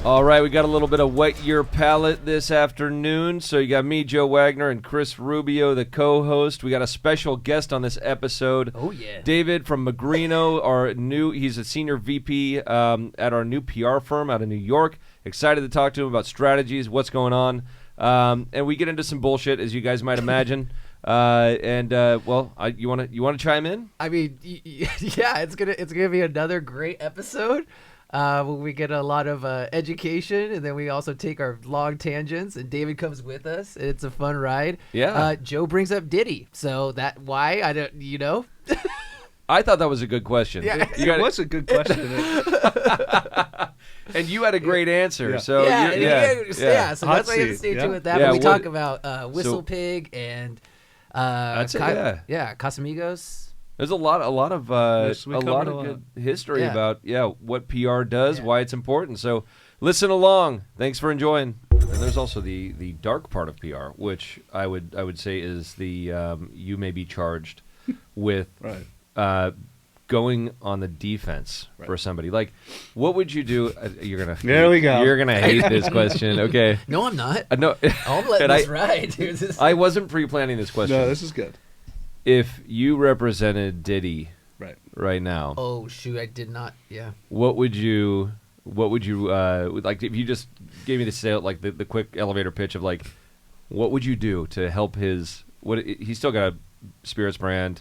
All right, we got a little bit of Wet Your Palate this afternoon. So you got me, Joe Wagner, and Chris Rubio, the co-host. We got a special guest on this episode. Oh, yeah. David from Magrino, he's a senior VP at our new PR firm out of New York. Excited to talk to him about strategies, what's going on. And we get into some bullshit, as you guys might imagine. You want to chime in? I mean, yeah, it's gonna be another great episode. We get a lot of education, and then we also take our long tangents, and David comes with us. It's a fun ride. Yeah. Joe brings up Diddy, so that why I don't, I thought that was a good question. Yeah, it was a good question. And you had a great answer. Yeah. So So Hot that's why you have to seat, stay yeah. tuned with that. Yeah, But we what- talk about WhistlePig and That's it, yeah. Casamigos. There's a lot of Yes, we a covered lot a of lot. good history Yeah. about what PR does, Yeah. why it's important. So listen along. Thanks for enjoying. And there's also the dark part of PR, which I would say is the you may be charged with Right. going on the defense Right. for somebody. Like, what would you do? You're gonna There we go. You're gonna hate this question. Okay. No, I'm not. No. I'm letting And this ride, dude. I wasn't pre-planning this question. No, this is good. If you represented Diddy Right. now, Oh shoot, I did not. Yeah. what would you like if you just gave me the sale, like the quick elevator pitch of like, what would you do to help he's still got a spirits brand,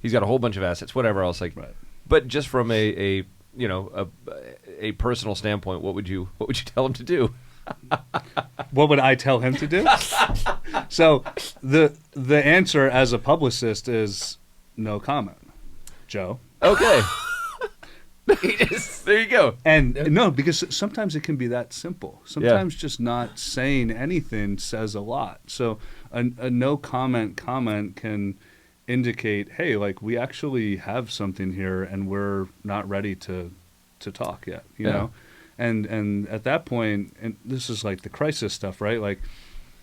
he's got a whole bunch of assets, whatever else, like, Right. but just from a personal standpoint, what would you tell him to do? What would I tell him to do? So the answer as a publicist is no comment, Joe. Okay. He just- There you go. And no, because sometimes it can be that simple. Sometimes just not saying anything says a lot. So a no comment can indicate, hey, like we actually have something here and we're not ready to talk yet, you Yeah. know? And at that point, and this is like the crisis stuff, right? Like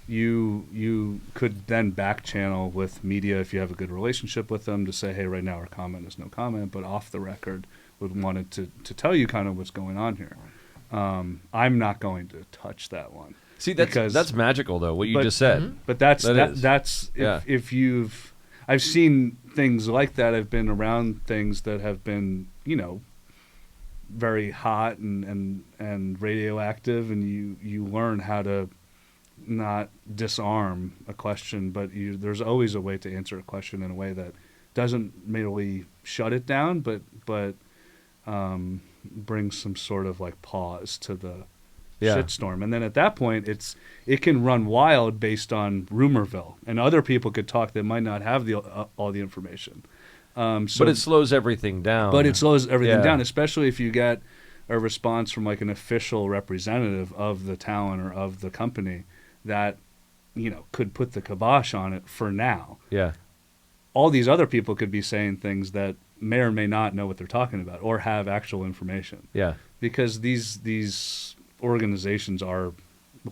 you could then back channel with media if you have a good relationship with them to say, hey, right now our comment is no comment, but off the record would wanted to tell you kind of what's going on here. I'm not going to touch that one. See, that's magical though, what you just said. But that's Yeah. if I've seen things like that. I've been around things that have been, very hot and radioactive, and you learn how to not disarm a question, but there's always a way to answer a question in a way that doesn't merely shut it down, but brings some sort of like pause to the shitstorm. And then at that point, it can run wild based on rumorville, and other people could talk that might not have all the information. But it slows everything down. But it slows everything Yeah. down, especially if you get a response from like an official representative of the talent or of the company that, could put the kibosh on it for now. Yeah. All these other people could be saying things that may or may not know what they're talking about or have actual information. Yeah. Because these organizations are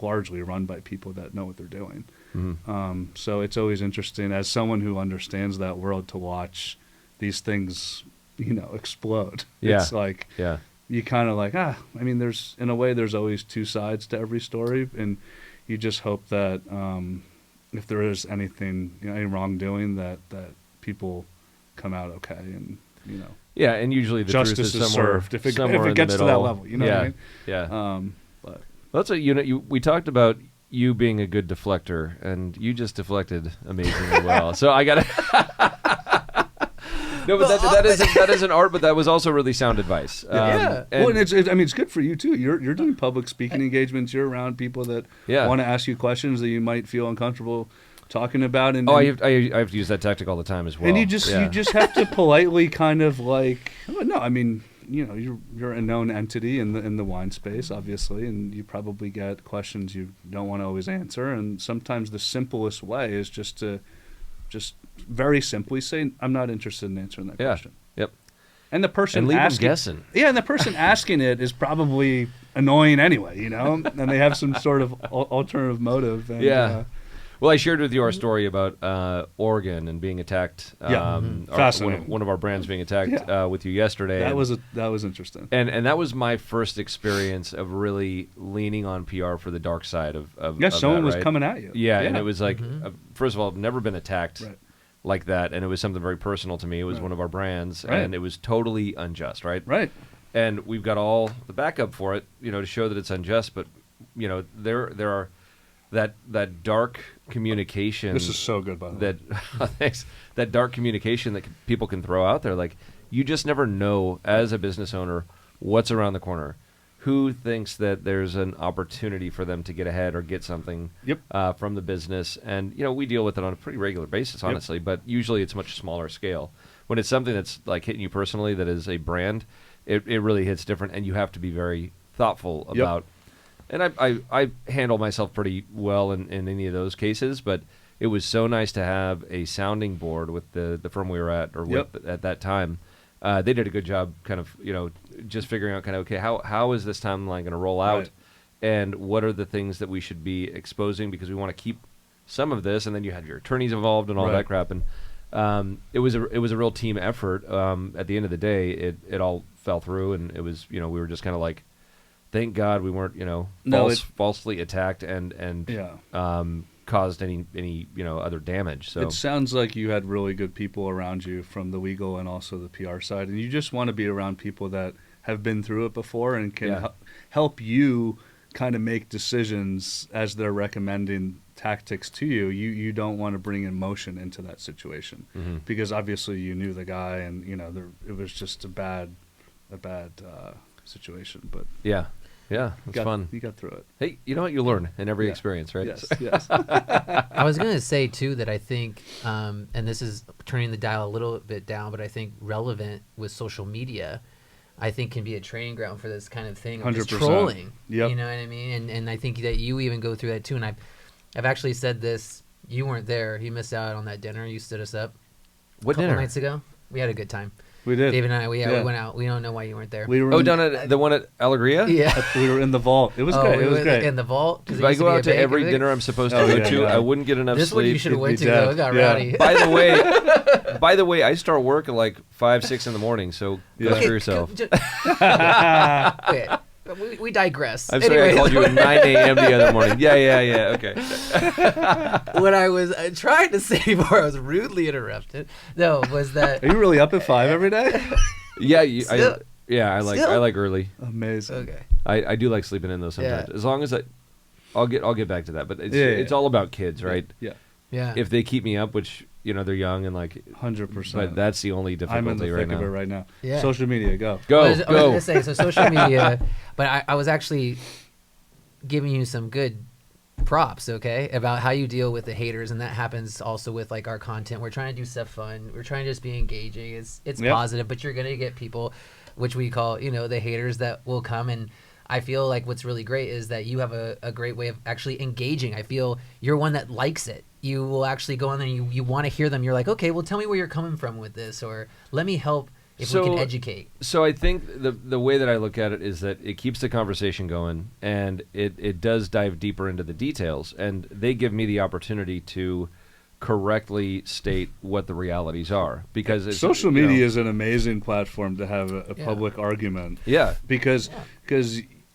largely run by people that know what they're doing. Mm-hmm. So it's always interesting as someone who understands that world to watch these things, explode. Yeah. It's like Yeah. you kind of like, there's in a way there's always two sides to every story, and you just hope that if there is anything, any wrongdoing, that people come out okay, and Yeah, and usually the justice truth is is somewhere, served if it somewhere in gets the to that middle. level. You know what I mean? Yeah. But That's what we talked about you being a good deflector, and you just deflected amazingly well. So I got to. No, but that is an art, but that was also really sound advice. Yeah. And it's good for you too. You're doing public speaking engagements. You're around people that want to ask you questions that you might feel uncomfortable talking about. And I have to use that tactic all the time as well. And you just have to politely kind of like, you're a known entity in the wine space, obviously, and you probably get questions you don't want to always answer. And sometimes the simplest way is just to very simply say, I'm not interested in answering that question. Yep. And the person and leave them asking, guessing. Yeah, and the person asking it is probably annoying anyway, and they have some sort of alternative motive. And, Well, I shared with you our story about Oregon and being attacked. Fascinating. One of our brands being attacked with you yesterday. That was interesting. And that was my first experience of really leaning on PR for the dark side of someone that, was right? coming at you. Yeah, and it was like, first of all, I've never been attacked Right. like that, and it was something very personal to me. It was one of our brands, and it was totally unjust, right? Right. And we've got all the backup for it, to show that it's unjust. But there are that dark communication. This is so good, by the way. Thanks. That dark communication that people can throw out there, like you just never know as a business owner what's around the corner. Who thinks that there's an opportunity for them to get ahead or get something from the business? And we deal with it on a pretty regular basis, honestly. But usually it's much smaller scale. When it's something that's like hitting you personally, that is a brand, it really hits different, and you have to be very thoughtful about. And I handle myself pretty well in any of those cases, but it was so nice to have a sounding board with the firm we were at at that time. They did a good job kind of, just figuring out kind of, okay, how is this timeline going to roll out? Right. And what are the things that we should be exposing, because we want to keep some of this, and then you had your attorneys involved and all that crap. And it was a real team effort. At the end of the day, it all fell through, and it was, we were just kind of like, thank God we weren't, falsely attacked and caused any other damage. So it sounds like you had really good people around you from the legal and also the PR side, and you just want to be around people that have been through it before and can help you kind of make decisions as they're recommending tactics to you. You don't want to bring emotion into that situation because obviously you knew the guy, and it was just a bad situation. But it's fun. You got through it. Hey, you know what? You learn in every experience, right? Yes. I was going to say, too, that I think, and this is turning the dial a little bit down, but I think relevant with social media, I think can be a training ground for this kind of thing. 100%. Trolling. Yep. You know what I mean? And I think that you even go through that, too. And I've actually said this. You weren't there. You missed out on that dinner. You stood us up. What a couple dinner? nights ago. We had a good time. We did. David and I, we went out. We don't know why you weren't there. We were down at the one at Alegria? Yeah. We were in the vault. It was great. It was great. In the vault. If I go out to every dinner I'm supposed to go to, I wouldn't get enough this sleep. This one you should have went to, though. It got rowdy. By the way, I start work at like 5, 6 in the morning, so go screw yourself. Okay. We digress. I'm sorry I called you at 9 a.m. the other morning. Yeah, okay. What I was trying to say before I was rudely interrupted, was that... Are you really up at 5 every day? Yeah, I like early. Amazing. Okay. I do like sleeping in though sometimes. As long as I'll get back to that. But it's all about kids, right? Yeah. If they keep me up, which they're young and like 100%. But that's the only difficulty I'm in the thick of it right now. Yeah. Social media, go. I was going to say, so social media, but I was actually giving you some good props, okay, about how you deal with the haters, and that happens also with like our content. We're trying to do stuff fun. We're trying to just be engaging. It's positive, but you're going to get people, which we call, the haters, that will come. And I feel like what's really great is that you have a great way of actually engaging. I feel you're one that likes it. You will actually go on there and you want to hear them. You're like, okay, well, tell me where you're coming from with this, or let me help if we can educate. So I think the way that I look at it is that it keeps the conversation going, and it does dive deeper into the details, and they give me the opportunity to correctly state what the realities are, because social media is an amazing platform to have a public argument. Yeah, because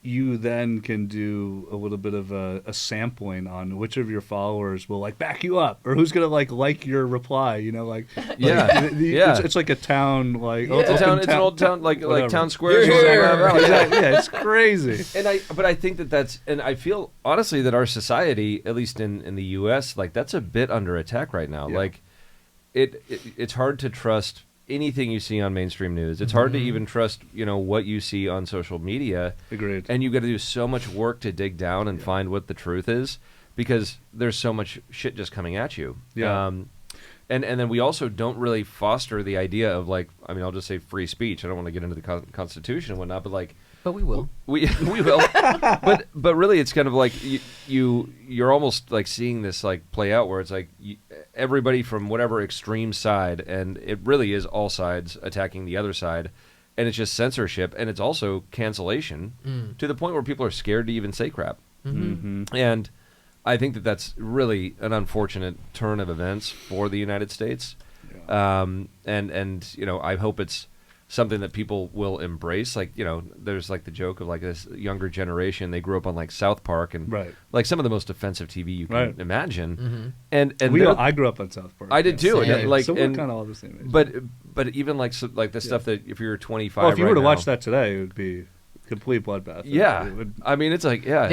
you then can do a little bit of a sampling on which of your followers will back you up, or who's gonna like your reply. It's like a town, it's an old town, like town squares. Exactly. Yeah, it's crazy. But I think that's, and I feel honestly that our society, at least in the U.S., that's a bit under attack right now. Yeah. It's hard to trust anything you see on mainstream news. It's hard to even trust, what you see on social media. Agreed. And you've got to do so much work to dig down and find what the truth is, because there's so much shit just coming at you. Yeah. And then we also don't really foster the idea of I'll just say free speech. I don't want to get into the Constitution and whatnot, but we will. We will. but really, it's kind of you're almost seeing this play out, where it's everybody from whatever extreme side, and it really is all sides attacking the other side, and it's just censorship, and it's also cancellation to the point where people are scared to even say crap. Mm-hmm. And I think that that's really an unfortunate turn of events for the United States. Yeah. And I hope it's something that people will embrace. Like, there's like the joke of like this younger generation, they grew up on like South Park and Right. like some of the most offensive TV you can Right. imagine. Mm-hmm. And I grew up on South Park. I did too. Same. And, like, so we're and, kind of all the same age. but even like the stuff that if you're 25, well, if you right were to now, watch that today, it would be complete bloodbath. yeah, It would- I mean, it's like, yeah,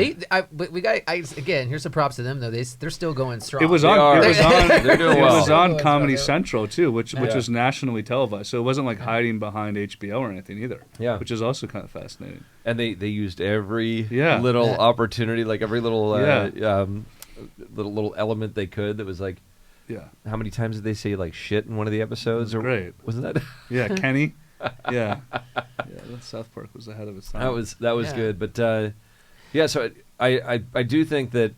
But we got. Again, here's some props to them though. They're still going strong. It was They on. are. It was on. They're doing It well. was on They're Comedy doing well. Central too, which Yeah. was nationally televised. So it wasn't like hiding behind HBO or anything either. Yeah. Which is also kind of fascinating. and they used every Yeah. little Yeah. opportunity, like every little Yeah. little element they could. That was like, Yeah. how many times did they say like shit in one of the episodes? Or Great. wasn't that? Yeah, Kenny. Yeah. Yeah. South Park was ahead of its time. That was Yeah. good, but yeah. So I do think that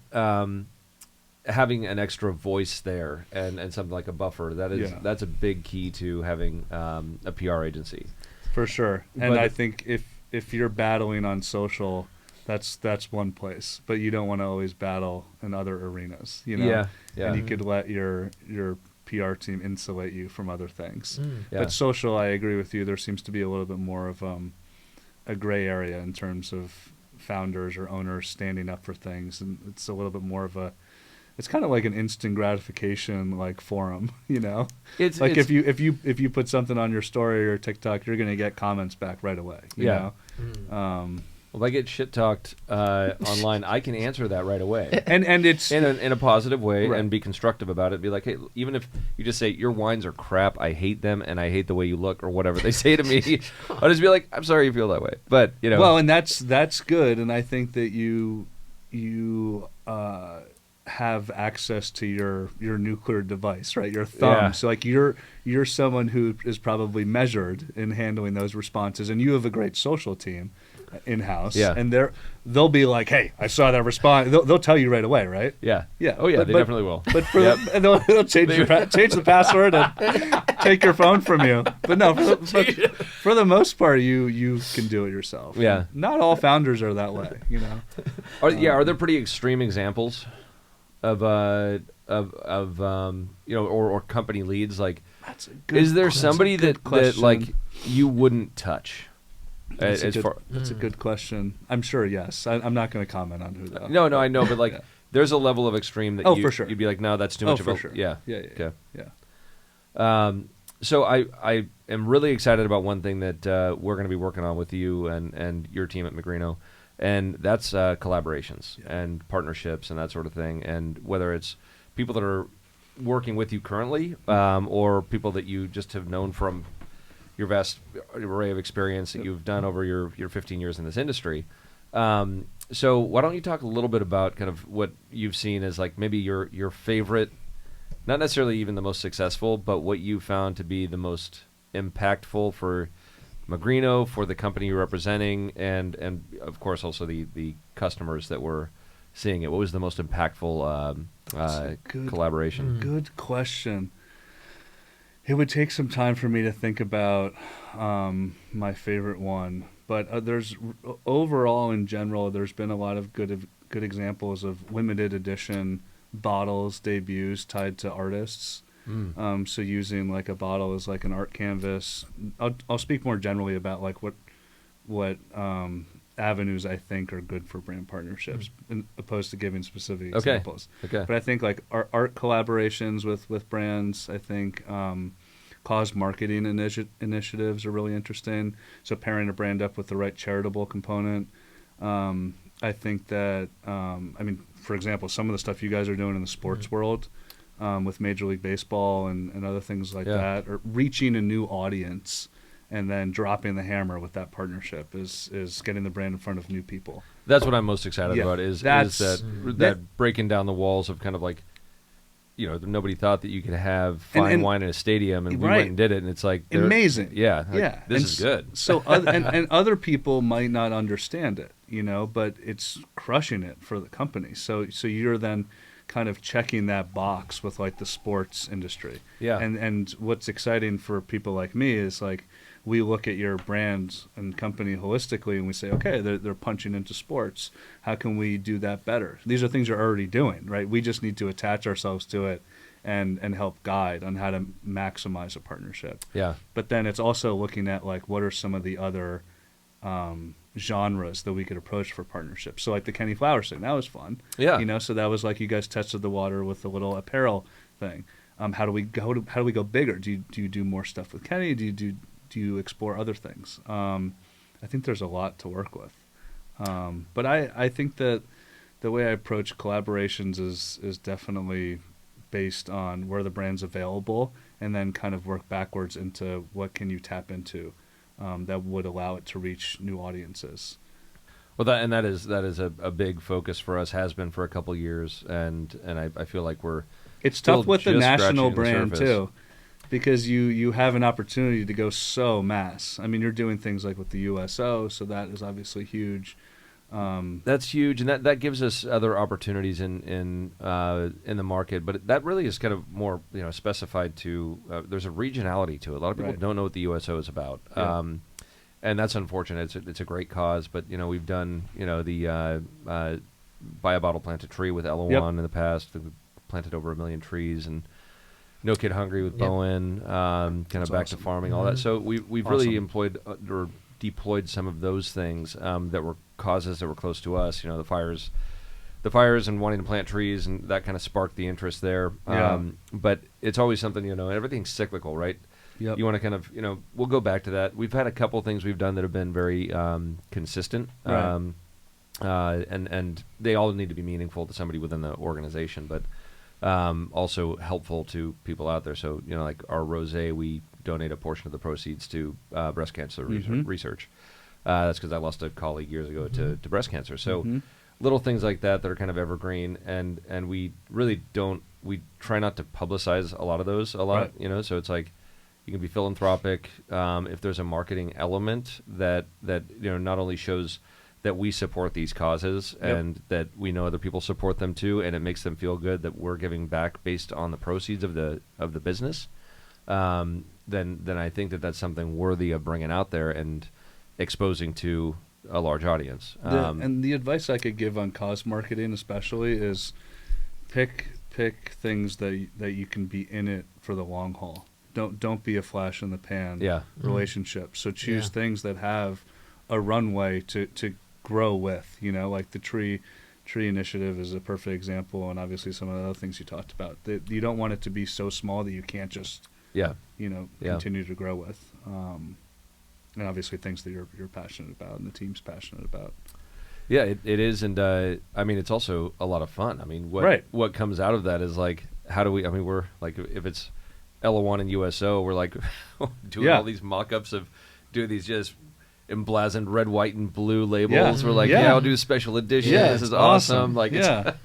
having an extra voice there and something like a buffer that's a big key to having a PR agency. For sure. And But- I think if you're battling on social, that's one place, but you don't want to always battle in other arenas. Yeah. And you could let your PR team insulate you from other things. Yeah. But social, I agree with you. There seems to be a little bit more of a gray area in terms of founders or owners standing up for things, and it's a little bit more of it's kind of like an instant gratification like forum, It's like it's, if you put something on your story or TikTok, you're going to get comments back right away. You Yeah. know? if I get shit talked online, I can answer that right away. And it's In a positive way, Right. and be constructive about it. Be like, hey, even if you just say your wines are crap, I hate them, and I hate the way you look, or whatever they say to me, I'll just be like, I'm sorry you feel that way, but well, and that's good, and I think that you have access to your nuclear device, right? Your thumb. Yeah. So like you're someone who is probably measured in handling those responses, and you have a great social team in-house. Yeah. And they'll be like, hey, I saw that response. They'll tell you right away, right? yeah, Yeah. oh yeah, But- they but- definitely will. But for Yep. and they'll change change the password and take your phone from you. But no, for the most part, you can do it yourself. Yeah. Not all founders are that way, Are there pretty extreme examples of or company leads? Like, That's a good, is there that's a somebody good that question. like you wouldn't touch? That's, As a, good, far that's a good question. I'm sure, yes. I'm not going to comment on who though. no, I know, but like, Yeah. there's a level of extreme that Oh, for sure. you'd be like, no, that's too Oh, much for of a sure. yeah. Yeah. Okay. Yeah. So I am really excited about one thing that we're going to be working on with you and your team at Magrino, and that's collaborations and partnerships and that sort of thing. And whether it's people that are working with you currently or people that you just have known from your vast array of experience that you've done over your 15 years in this industry. So why don't you talk a little bit about kind of what you've seen as like maybe your favorite, not necessarily even the most successful, but what you found to be the most impactful for Magrino, for the company you're representing, and of course also the customers that were seeing it. What was the most impactful collaboration? Good question. It would take some time for me to think about my favorite one, but there's overall in general there's been a lot of good examples of limited edition bottles debuts tied to artists. So using like a bottle as like an art canvas. I'll speak more generally about like what avenues I think are good for brand partnerships, opposed to giving specific examples. Okay. But I think like art collaborations with brands, I think cause marketing initiatives are really interesting. So pairing a brand up with the right charitable component. I think that, for example, some of the stuff you guys are doing in the sports world with Major League Baseball and other things like that, or reaching a new audience and then dropping the hammer with that partnership is getting the brand in front of new people. That's what I'm most excited about is that breaking down the walls of kind of like, nobody thought that you could have fine wine in a stadium, and we went and did it, and it's like amazing. Yeah, like, this and is good. So and other people might not understand it, but it's crushing it for the company. So you're then kind of checking that box with like the sports industry. Yeah. And what's exciting for people like me is like we look at your brand and company holistically and we say, okay, they're punching into sports. How can we do that better? These are things you're already doing, right? We just need to attach ourselves to it and help guide on how to maximize a partnership. Yeah. But then it's also looking at like what are some of the other genres that we could approach for partnerships. So like the Kenny Flowers thing, that was fun. Yeah. You know, so that was like you guys tested the water with the little apparel thing. How do we go bigger? Do you do more stuff with Kenny? Do you explore other things? I think there's a lot to work with. But I think that the way I approach collaborations is definitely based on where the brand's available, and then kind of work backwards into what can you tap into that would allow it to reach new audiences. Well, that is a big focus for us, has been for a couple years, and I feel like we're It's still tough with the just national scratching the brand surface. too, because you have an opportunity to go so mass. I mean, you're doing things like with the USO, so that is obviously huge. That's huge, and that gives us other opportunities in the market. But that really is kind of more specified to. There's a regionality to it. A lot of people Right. don't know what the USO is about, Yeah. and that's unfortunate. It's a great cause, but we've done the buy a bottle, plant a tree with Elawan in the past. We've planted over 1 million trees, and No Kid Hungry with Yep. Bowen. Kind That's of back to awesome. farming, all that. So we've really Awesome. employed or deployed some of those things that were causes that were close to us. The fires and wanting to plant trees, and that kind of sparked the interest there. Yeah. But it's always something, everything's cyclical, right? Yep. You want to kind of, we'll go back to that. We've had a couple things we've done that have been very consistent. Right. And they all need to be meaningful to somebody within the organization, but also helpful to people out there. So, like our rosé, we donate a portion of the proceeds to breast cancer Mhm. research. That's because I lost a colleague years ago to breast cancer. So Mhm. little things like that are kind of evergreen, and we really we try not to publicize a lot of those a lot, Right. So it's like you can be philanthropic if there's a marketing element that not only shows that we support these causes and that we know other people support them too, and it makes them feel good that we're giving back based on the proceeds of the business. Then I think that that's something worthy of bringing out there and exposing to a large audience. And the advice I could give on cause marketing especially is pick things that you can be in it for the long haul. Don't be a flash in the pan relationship. So choose things that have a runway to grow with, like the tree initiative is a perfect example, and obviously some of the other things you talked about. That you don't want it to be so small that you can't just continue to grow with. And obviously things that you're passionate about and the team's passionate about. Yeah, it is, and I mean it's also a lot of fun. I mean, what comes out of that is like, how do we? I mean, we're like, if it's Ella1 and USO, we're like doing all these mock-ups of doing these just emblazoned red, white, and blue labels. We're like, I'll do a special edition. Yeah, This is awesome. Like, yeah.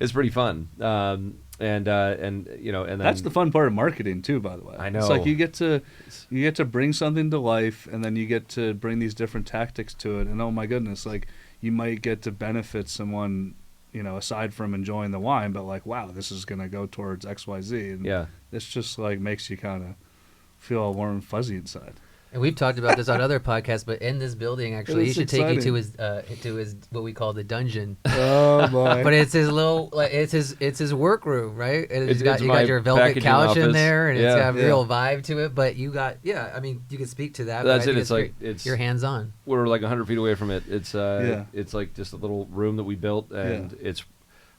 it's pretty fun. And then that's the fun part of marketing too, by the way. I know. It's like you get to bring something to life, and then you get to bring these different tactics to it. And oh my goodness, like you might get to benefit someone, aside from enjoying the wine, but like, wow, this is going to go towards XYZ. And this just like makes you kind of feel all warm and fuzzy inside. And we've talked about this on other podcasts, but in this building, actually, he should take you to his what we call the dungeon. Oh boy! But it's his little, it's his workroom, right? And you got my your velvet packaging couch in office. there, and it's got a real vibe to it. But you got, I mean, you can speak to that. That's but it. It's like you're hands on. We're like 100 feet away from it. It's it's like just a little room that we built, and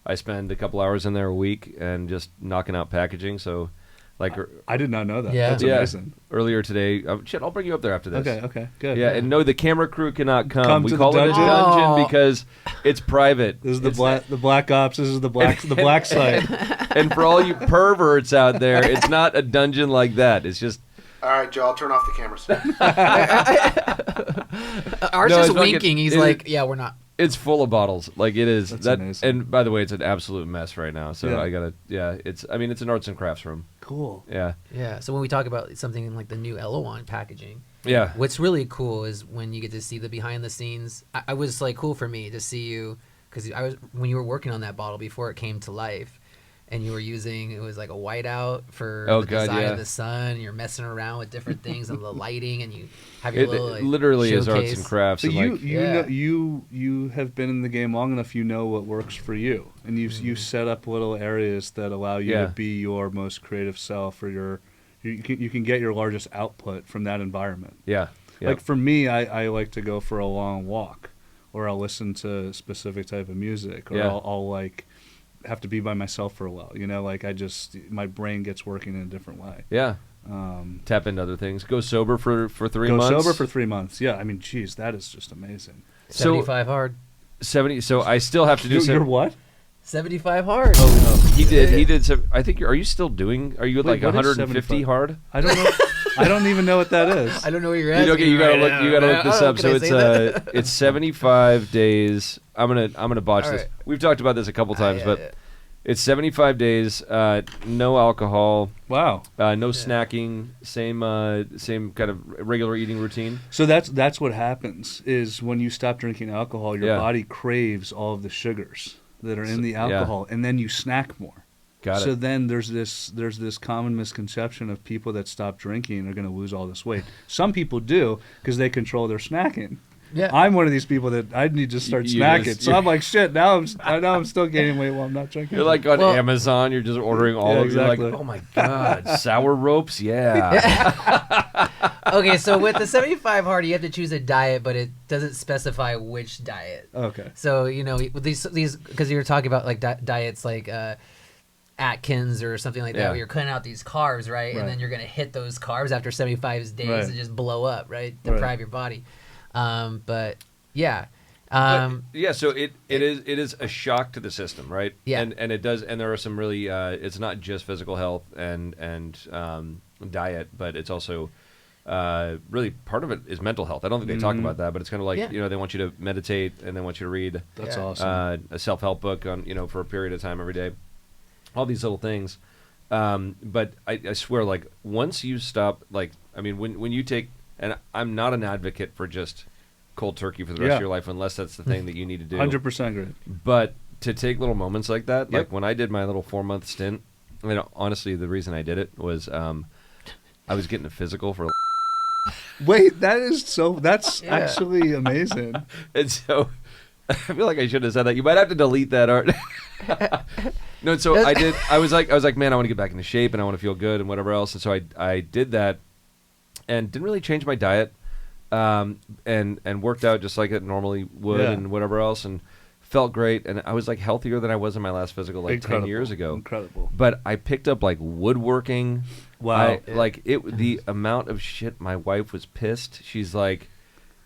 I spend a couple hours in there a week and just knocking out packaging. So. Like I did not know that. Yeah. That's amazing. Earlier today, I'll bring you up there after this. Okay, good. Yeah, and no, the camera crew cannot come. We to call the it a dungeon? dungeon because it's private. This is the black ops. This is the black site. And for all you perverts out there, it's not a dungeon like that. It's just. All right, Joe, I'll turn off the cameras. Ours is winking. He's like, we're not. It's full of bottles. Like it is. That's amazing. And by the way, it's an absolute mess right now. So Yeah. I gotta. Yeah, it's. I mean, it's an arts and crafts room. Cool. Yeah. Yeah. So when we talk about something like the new Elawan packaging, Yeah. what's really cool is when you get to see the behind the scenes. I was like cool for me to see you because when you were working on that bottle before it came to life, and you were using, it was like a whiteout for Oh, the God, design yeah. of the sun. You're messing around with different things and the lighting, and you have your It little like, literally is arts showcase. and crafts. But and you like, you Yeah. know you have been in the game long enough. You know what works for you, and you set up little areas that allow you Yeah. to be your most creative self, or you can get your largest output from that environment. yeah. Like for me, I like to go for a long walk, or I'll listen to a specific type of music, or Yeah. I'll like have to be by myself for a while. Like my brain gets working in a different way. Yeah. Tap into other things. Go sober for 3 Go months. sober for 3 months. Yeah, I mean, geez, that is just amazing. 75 hard. 70. So I still have to do You're what? 75 hard. Oh, he did. He did. Some, I think. Are you still doing? Are you at Wait, like what is 150 75? hard? I don't know. I don't even know what that is. I don't know where you're at. Okay, you gotta look. You gotta look this up. So it's it's 75 days. I'm gonna botch All this. right. We've talked about this a couple times, yeah, but yeah. it's 75 days. No alcohol. Wow. No snacking. Same kind of regular eating routine. So that's what happens is when you stop drinking alcohol, your Yeah. body craves all of the sugars that are in the alcohol, and then you snack more. Got So it. then there's this common misconception of people that stop drinking are going to lose all this weight. Some people do because they control their snacking. Yeah. I'm one of these people that I need to start You snacking. just- So I'm like, shit. I know I'm still gaining weight while I'm not drinking. You're like on Well- Amazon. You're just ordering all Yeah, of. You're exactly. like, oh my god, sour ropes. Yeah. Okay, so with the 75 hard, you have to choose a diet, but it doesn't specify which diet. Okay. So, with these because you were talking about like diets like Atkins or something like that, Yeah. where you're cutting out these carbs, right? Right. And then you're going to hit those carbs after 75 days Right. and just blow up, right? Right. Deprive your body. But yeah. Yeah, so it is a shock to the system, right? Yeah. and it does, and there are some really. It's not just physical health and diet, but it's also really part of it is mental health. I don't think they talk about that, but it's kind of like Yeah. they want you to meditate and they want you to read That's Yeah. awesome. a self-help book on for a period of time every day. All these little things, but I swear, like once you stop, like I mean, when you take, and I'm not an advocate for just cold turkey for the rest Yeah. of your life unless that's the thing that you need to do. 100% agree. But to take little moments like that, Yep. like when I did my little 4-month stint, I mean, honestly, the reason I did it was I was getting a physical for, Wait, that's Yeah. actually amazing. and so I feel like I should have said that. You might have to delete that art. No, so I did. I was like, man, I want to get back into shape and I want to feel good and whatever else. And so I did that, and didn't really change my diet, and worked out just like it normally would Yeah. and whatever else, and felt great. And I was like healthier than I was in my last physical like 10 years ago. Incredible. But I picked up like woodworking. Wow. The amount of shit. My wife was pissed. She's like,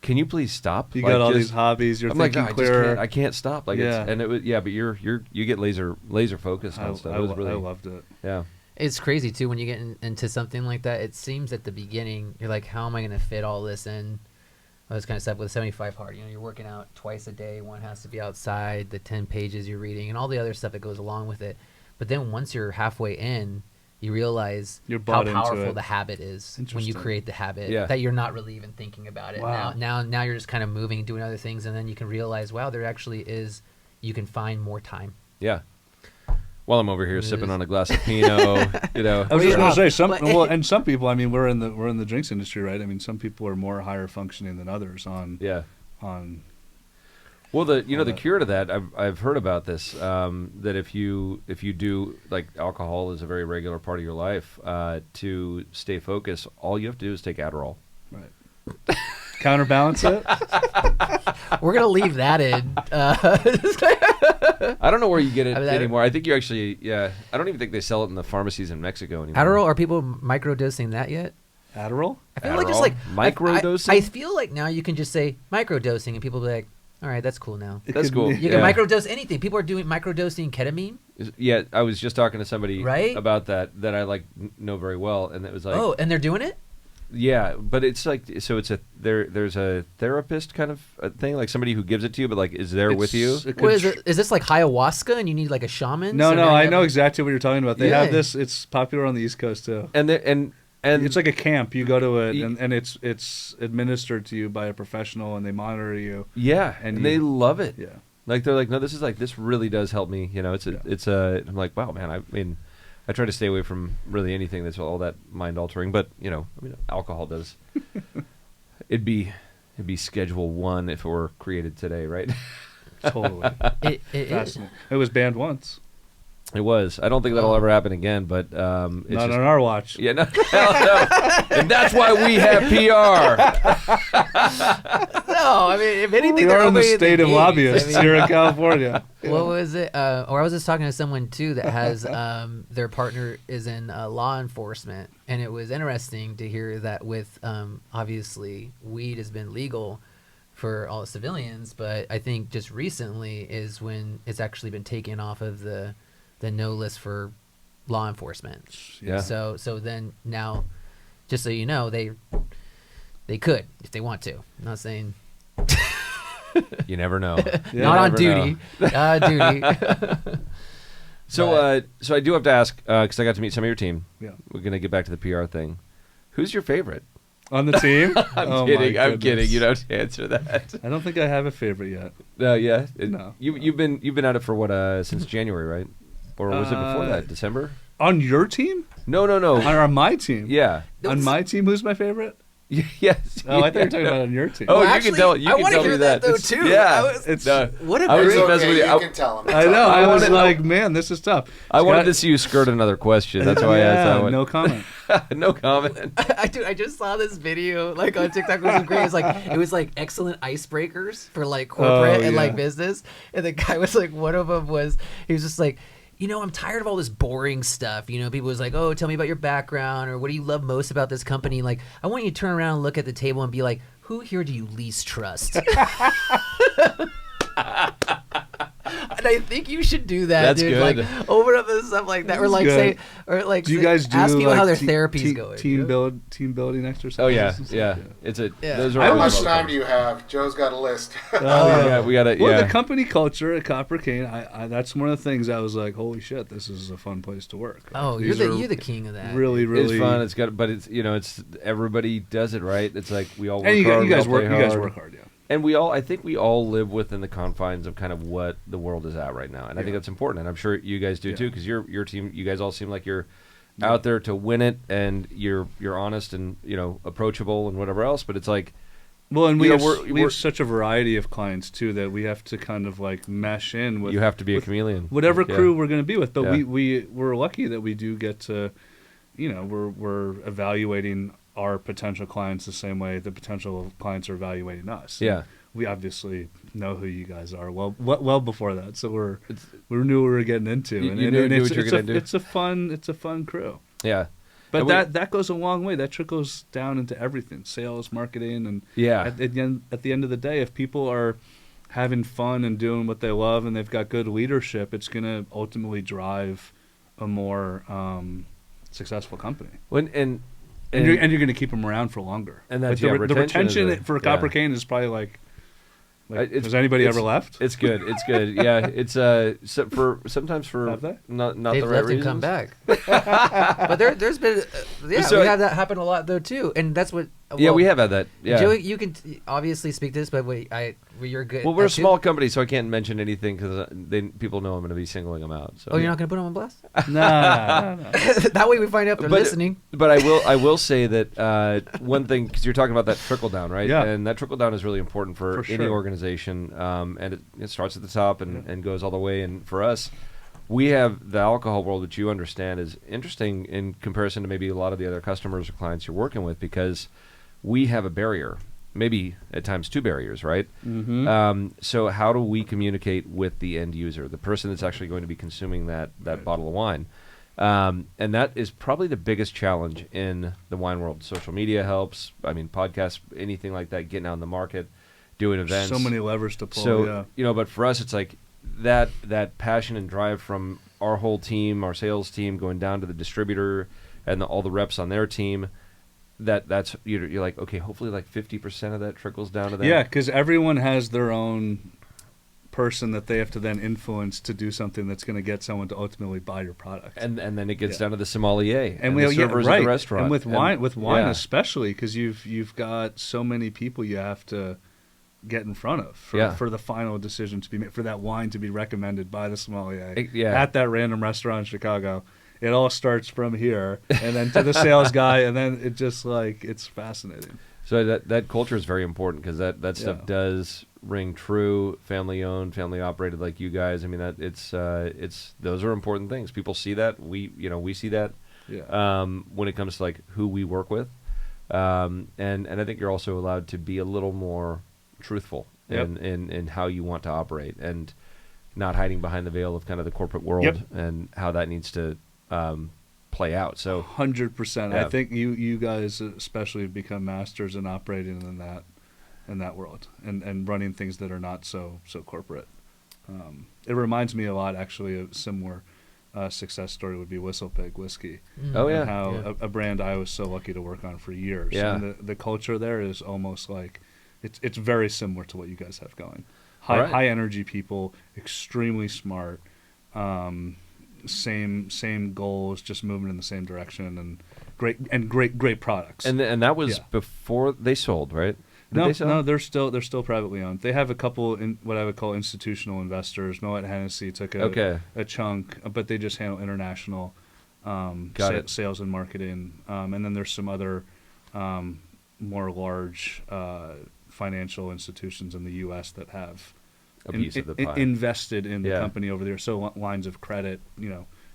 "Can you please stop?" You Like, got all just- these hobbies. You're I'm like, thinking no, I just clearer. can't. I can't stop. Like, Yeah. and it was but you get laser focused on stuff. It was really I loved it. yeah. It's crazy too when you get into something like that. It seems at the beginning you're like, how am I going to fit all this in? All this kind of stuff with 75 hard. You're working out twice a day. One has to be outside. The 10 pages you're reading and all the other stuff that goes along with it. But then once you're halfway in, you realize You're how bought into powerful it. the habit is when you Interesting. create the habit. Yeah. That you're not really even thinking about it. Wow. Now you're just kind of moving, doing other things, and then you can realize, wow, there actually is. You can find more time. Yeah. While I'm over here It sipping is. on a glass of Pinot, I was just Yeah. going to say some But- and some people. I mean, we're in the drinks industry, right? I mean, some people are more higher functioning than others on yeah. on. Well, the All the that. cure to that, I've heard about this. That if you do, like, alcohol is a very regular part of your life, to stay focused, all you have to do is take Adderall. Right. Counterbalance it. We're going to leave that in. I don't know where you get it I mean, that- anymore. I think you actually, yeah. I don't even think they sell it in the pharmacies in Mexico anymore. Adderall, are people microdosing that yet? Adderall. I feel like just Adderall? like Microdosing? I feel like now you can just say microdosing, and people will be like, "All right, that's cool now." It That's could cool. be- You Yeah. can microdose anything. People are doing microdosing ketamine. Yeah, I was just talking to somebody Right? about that I like know very well, and it was like, Oh, and they're doing it. yeah, but it's like, so it's there's a therapist kind of a thing, like somebody who gives it to you, but like is there with you. It could What is it? Is this like ayahuasca, and you need like a shaman? No, So no, now you I have- know exactly what you're talking about. They Yeah. have this. It's popular on the East Coast too. And It's like a camp. You go to it, Ye- and it's administered to you by a professional, and they monitor you. yeah, and and they you- love it. Yeah. Like they're like, no, this really does help me. You know, I'm like, wow, man. I mean, I try to stay away from really anything that's all that mind altering, but you know, I mean, alcohol does. It'd be Schedule 1 if it were created today, right? Totally. Fascinating. It was banned once. It was. I don't think that'll ever happen again, but it's not just, on our watch. Yeah, no, hell no. And that's why we have PR. No, I mean, if anything, You're they're in the opening state of gates. lobbyists I mean, here in California. what was it? Or I was just talking to someone too that has their partner is in law enforcement, and it was interesting to hear that with obviously weed has been legal for all the civilians, but I think just recently is when it's actually been taken off of the no list for law enforcement. Yeah. So then now, just so you know, they could if they want to. I'm not saying You never know. not on never duty. know. Not on duty. So I do have to ask because I got to meet some of your team. Yeah. We're gonna get back to the PR thing. Who's your favorite? On the team? I'm kidding. I'm kidding. You don't have to answer that. I don't think I have a favorite yet. Yeah. No. You've been at it for what since January, right? Or was it before that? December? On your team? No. On my team? Yeah. On my team, who's my favorite? Yes. Oh, I thought you were talking about on your team. Oh, Well, you actually, can tell. You I can wanna tell hear me that, though, It's- too. Yeah. I was- It's What a I was It's just messing okay, with you. you can tell him. I know. I was wanted- like, man, this is tough. I wanted to see you skirt another question. That's why I asked that one. No comment. No comment. I just saw this video like on TikTok. It was great. It was like excellent icebreakers for like corporate and like yeah. business. And the guy was like, one of them was he was just like, you know, I'm tired of all this boring stuff. You know, people was like, oh, tell me about your background or what do you love most about this company? Like, I want you to turn around and look at the table and be like, who here do you least trust? And I think you should do that, That's dude. good. Like open up and stuff like that, or like good. say, or like Do you say- guys do ask people like how their therapy's going? team you know? team building exercises? Oh yeah, and stuff? yeah. It's a. Yeah. Those are I How always much welcome. time do you have? Joe's got a list. Oh, Yeah, we gotta. Well, Yeah. the company culture at Copper Cane, I that's one of the things I was like, holy shit, this is a fun place to work. Oh, These you're are the king of that. really, really It's fun. It's got, but it's it's everybody does it right. It's like we all work And hard. you guys we all work. play You guys hard. work hard, yeah. And I think we all live within the confines of kind of what the world is at right now, and I think that's important. And I'm sure you guys do too, because your team, you guys all seem like you're out there to win it, and you're honest and approachable and whatever else. But it's like, Well, and we we're- have such a variety of clients too that we have to kind of like mesh in with. you have to be a with chameleon. whatever Yeah. crew we're going to be with. But Yeah. we're lucky that we do get to, we're evaluating our potential clients the same way the potential clients are evaluating us. Yeah. We obviously know who you guys are well before that, so we knew what we were getting into. You And knew what you were gonna do. It's a fun crew. Yeah. But And that goes a long way. That trickles down into everything: sales, marketing, and Yeah. At the end of the day, if people are having fun and doing what they love, and they've got good leadership, it's going to ultimately drive a more successful company. And you're going to keep them around for longer. And that's- the yeah, retention retention is for Copper Cane is probably like it's- has anybody it's- ever left? It's good. It's good. Yeah. It's sometimes for Have they? not They've the right left and come reasons. back. But there's been So we have that happen a lot though too, and that's what. Yeah, well, we have had that. Yeah. Joey, you can obviously speak to this, but you're good. Well, we're a at too. small company, so I can't mention anything because people know I'm going to be singling them out. So. Oh, you're not going to put them on blast? Nah. That way we find out they're listening. But I will say that one thing, because you're talking about that trickle down, right? Yeah. And that trickle down is really important for any sure. organization, and it starts at the top and goes all the way. And for us, we have the alcohol world, which you understand is interesting in comparison to maybe a lot of the other customers or clients you're working with, because we have a barrier, maybe at times two barriers, right? Mm-hmm. So how do we communicate with the end user, the person that's actually going to be consuming that bottle of wine? And that is probably the biggest challenge in the wine world. Social media helps. I mean, podcasts, anything like that, getting out in the market, doing events. So many levers to pull. So, yeah. but for us, it's like that passion and drive from our whole team, our sales team, going down to the distributor and all the reps on their team. That's you're like, okay, hopefully like 50% of that trickles down to them. Yeah, because everyone has their own person that they have to then influence to do something that's going to get someone to ultimately buy your product. And then it gets down to the sommelier and we the servers at the restaurant. And with wine yeah. especially, because you've got so many people you have to get in front of for the final decision to be made, for that wine to be recommended by the sommelier at that random restaurant in Chicago. It all starts from here, and then to the sales guy, and then it just like, it's fascinating. So that culture is very important, because that stuff does ring true. Family owned, family operated, like you guys. I mean, that it's those are important things. People see that. We see that. Yeah. When it comes to like who we work with, and I think you're also allowed to be a little more truthful in how you want to operate, and not hiding behind the veil of kind of the corporate world and how that needs to play out. So 100%. I think you guys especially have become masters in operating in that world and running things that are not so corporate. It reminds me a lot, actually, of similar success story would be WhistlePig Whiskey. Oh yeah, and how a brand I was so lucky to work on for years. Yeah. And the culture there is almost like it's very similar to what you guys have going. High energy people, extremely smart. Same goals, just moving in the same direction, and great products. and that was before they sold, right? No, they're still privately owned. They have a couple in what I would call institutional investors. Moet Hennessy took a chunk, but they just handle international sales and marketing. And then there's some other more large financial institutions in the U.S. that have A piece of the pie. invested in the company over there. So lines of credit,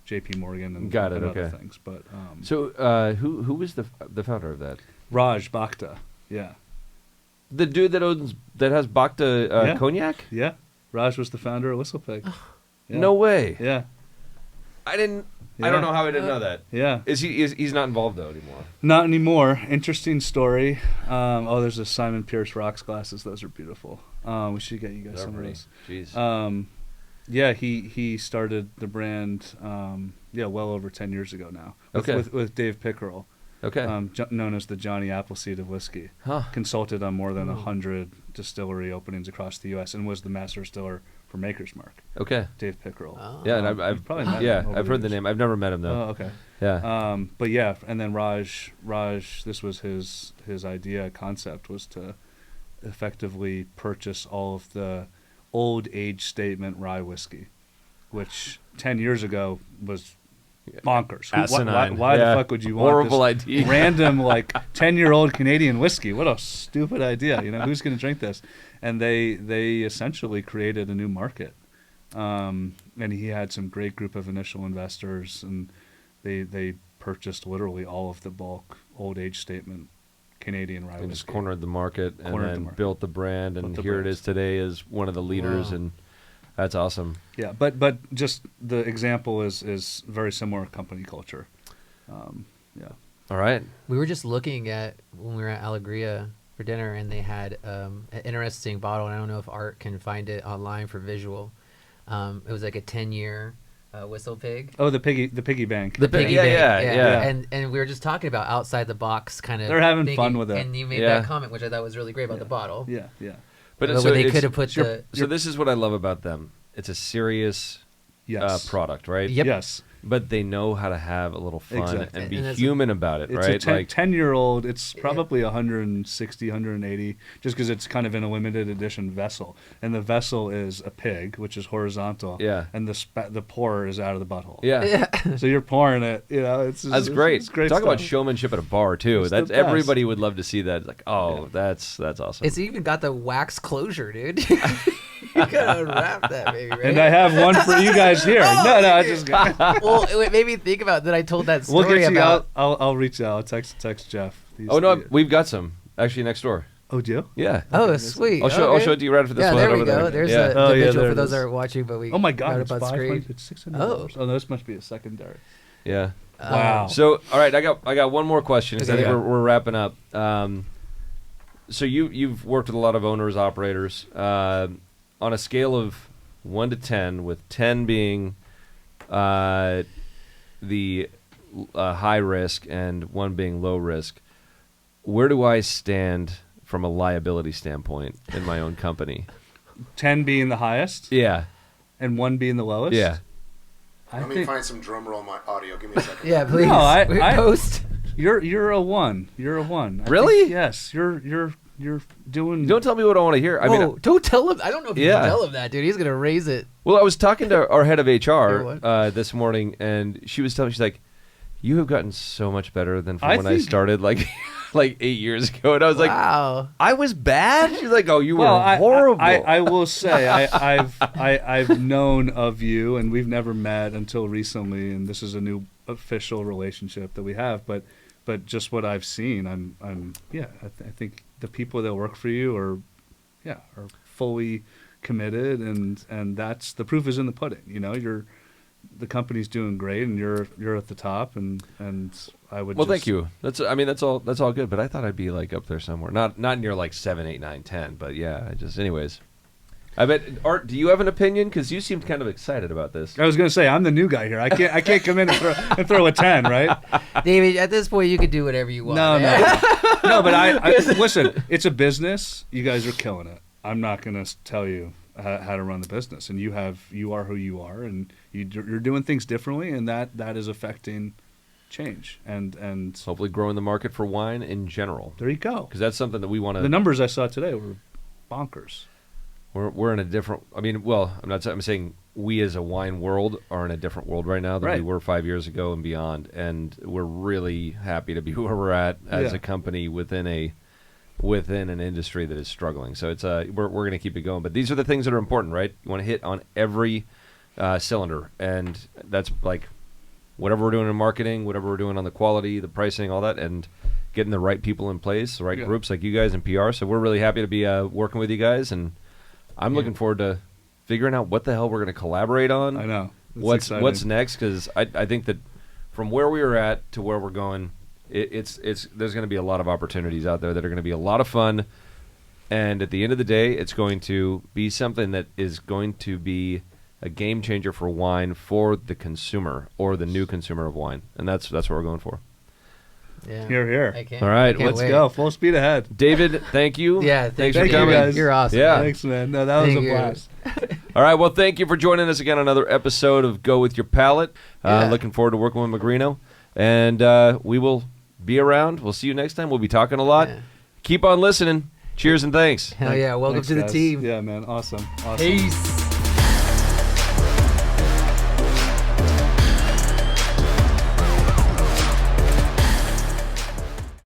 J.P. Morgan and other things. But so who was the founder of that? Raj Bhakta, The dude that has Bacta cognac? Yeah, Raj was the founder of WhistlePig. No way. Yeah, I didn't. I don't know how I didn't know that. Yeah. He's not involved though anymore? Not anymore. Interesting story. There's a Simon Pierce rocks glasses. Those are beautiful. We should get you guys some of those. Jeez. He started the brand well over 10 years ago now. With Dave Pickerel. Okay. Known as the Johnny Appleseed of whiskey. Huh. Consulted on more than 100 distillery openings across the U.S. and was the master distiller for Maker's Mark. Okay. Dave Pickerel. Oh. Yeah, and I've probably met him I've heard the name. I've never met him though. Oh, okay. Yeah. But and then Raj, this was his idea concept, was to effectively purchase all of the old age statement rye whiskey, which 10 years ago was bonkers. Asinine. Why the fuck would you want horrible this idea? random 10-year-old Canadian whiskey? What a stupid idea. Who's going to drink this? And they essentially created a new market. And he had some great group of initial investors, and they purchased literally all of the bulk old age statement Canadian rye They whiskey. just cornered the market built the brand, and here brand. it is today as one of the leaders, and that's awesome. Yeah, but just the example is very similar company culture. All right. We were just looking at when we were at Alegria for dinner, and they had an interesting bottle, and I don't know if Art can find it online for visual. It was like a 10-year WhistlePig. Oh, the piggy bank. The piggy bank, yeah. And we were just talking about outside the box kind of. They're having thinking, fun with it. And you made that comment, which I thought was really great about the bottle. Yeah. But so they could have put the. So this is what I love about them. It's a serious product, right? Yep. Yes. But they know how to have a little fun Exactly. and be And human about it, It's right? a 10-year-old. It's probably 160, 180, just because it's kind of in a limited edition vessel. And the vessel is a pig, which is horizontal. Yeah. And the pour is out of the butthole. Yeah. So you're pouring it. That's great. It's great Talk stuff. about showmanship at a bar too. It's the That's best. everybody would love to see that. It's like, that's awesome. It's even got the wax closure, dude. You gotta unwrap that, baby, right? And I have one for you guys here. No, I just got. Well, it made me think about that. I told that We'll story get you about. out. I'll reach out. I'll text Jeff. Oh no, we've got some actually next door. Oh, do you? Yeah. Oh, sweet. I'll show it to you right after this Yeah, one. there Right we over go. there. There's yeah. the visual there for it those is. that are watching, but we. Oh my God! got It's up on screen. $500. It's $600. Oh no, this must be a secondary. Yeah. Wow. So, all right, I got one more question. 'Cause I Okay. think we're wrapping up. So you've worked with a lot of owners, operators. On a scale of 1 to 10, with 10 being the high risk and 1 being low risk, where do I stand from a liability standpoint in my own company? 10 being the highest. Yeah. And 1 being the lowest. Yeah. Let me find some drum roll on my audio. Give me a second. Yeah, please. No, I Post. You're a 1. You're a 1. Really? Yes. You're you're doing. Don't tell me what I want to hear. I Whoa, mean, don't tell him. I don't know if you Yeah. can tell him that, dude. He's gonna raise it. well, I was talking to our head of HR what? this morning, and she was telling me, she's like, "You have gotten so much better than from I when I think- started, like 8 years ago." And I was like, Wow. "I was bad." She's like, "Oh, you were Well, horrible." I will say I've known of you, and we've never met until recently, and this is a new official relationship that we have. But just what I've seen, I think the people that work for you are fully committed, and that's the proof is in the pudding. You know, the company's doing great, and you're at the top, and I would. Well, thank you. That's all good. But I thought I'd be like up there somewhere, not near like 7, 8, 9, 10. But yeah, anyways. I bet Art. Do you have an opinion? Because you seemed kind of excited about this. I was going to say I'm the new guy here. I can't come in and throw a 10, right? David, at this point, you can do whatever you want. No. But I listen. It's a business. You guys are killing it. I'm not going to tell you how to run the business, and you are who you are, and you're doing things differently, and that is affecting change, and Hopefully, growing the market for wine in general. there you go. Because that's something that we want to. The numbers I saw today were bonkers. We're in a different. I mean, well, I'm saying we as a wine world are in a different world right now than we Right. were 5 years ago and beyond, and we're really happy to be where we're at as Yeah. a company within an industry that is struggling. So it's we're going to keep it going. But these are the things that are important, right? You want to hit on every cylinder, and that's like whatever we're doing in marketing, whatever we're doing on the quality, the pricing, all that, and getting the right people in place, the right Yeah. groups like you guys in PR. So we're really happy to be working with you guys, and I'm looking forward to figuring out what the hell we're going to collaborate on. I know. It's What's exciting. next? Because I think that from where we were at to where we're going, it's there's going to be a lot of opportunities out there that are going to be a lot of fun, and at the end of the day, it's going to be something that is going to be a game changer for wine for the consumer or the new consumer of wine, and that's what we're going for. Yeah. Here. I can't. All right, I can't Let's wait. go. Full speed ahead. David, thank you. Yeah, thanks thank for you, coming. guys. You're awesome. Yeah. Thanks, man. No, that was Thank a you. blast. All right, well, thank you for joining us again on another episode of Go With Your Palate. Yeah. Looking forward to working with Magrino, and we will be around. We'll see you next time. We'll be talking a lot. Yeah. Keep on listening. Cheers and thanks. Hell yeah. Welcome Thanks, to the guys. team. Yeah, man. Awesome. Peace.